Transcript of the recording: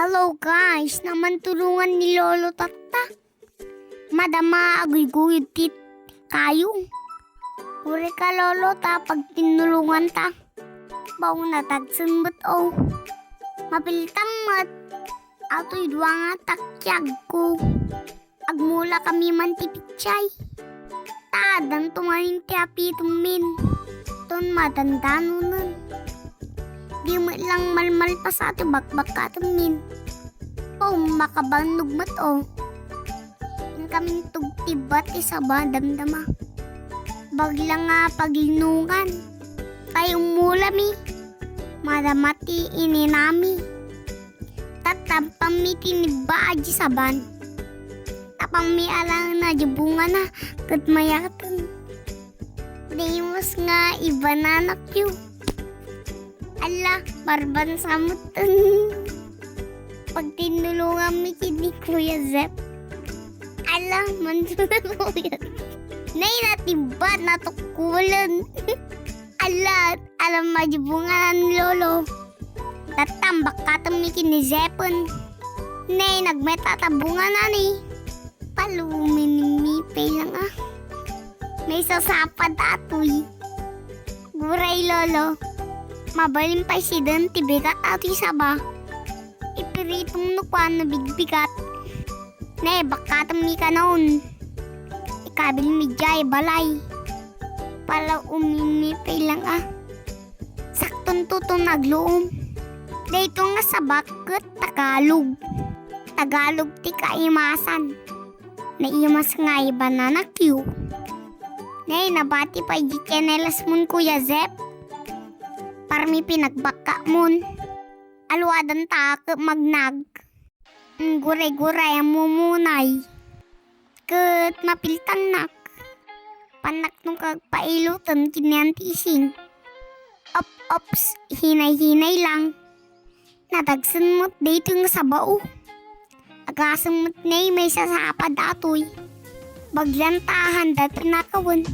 Hello guys, naman tulungan ni Lolo Tata. Madama agoy-guyod tit kayo. Uri ka Lolo ta pag tinulungan ta. Baw na tagsunbot o. Mapiltang mat. Ato'y duwa nga takyag ko. Agmula kami man tipichay. Tadan tumaning tiapi tumin. Ton matandano nun. Di mo lang malmal pa sa ato bakbak ka tumin. O makabanog mat o. Yung kaming tugtibat isa ba damdama. Bagla nga paginungan. Tayong mulami. Madamati ininami. Tatampami tiniba aji saban. Tapami alang na jabunga na kat mayatan. Demos nga iba na nakyo. Ala, barban samutan. Pag tinulungan mi kini Kuya Zep. Ala, mansunan mo yan. Nay natiba, natukulan. Ala, alam majibungan ng lolo. Tatambak katang mi kini Zepon. Nay, nagmetatabungan na ni. Palumin mi lang ah. May sasapad atoy. Guray lolo. Mabalim pa si Dan tibigat at isaba. Ipiritong nukwan na bigbigat. Ne, bakatam mi ka noon. Ikabil mi jay balay. Pala umimipay lang ah. Sakton tutong nagloom. Dito nga sa bakit Tagalog. Tagalog ti kaimasan. Naimas nga iba na nakyu. Ne, nabati pa di kenelas mun Kuya Zep. Parmi pinagbaka mon. Alwadan ta magnag. Guray-guray ang mumunay. Kat mapiltan nak. Panak nung kagpailutan kinyantising. Ops, hinay-hinay lang. Natagsan mo't dito nga sa bao. Agasan mo't may sasapad atoy. Baglantahan dati nakawan.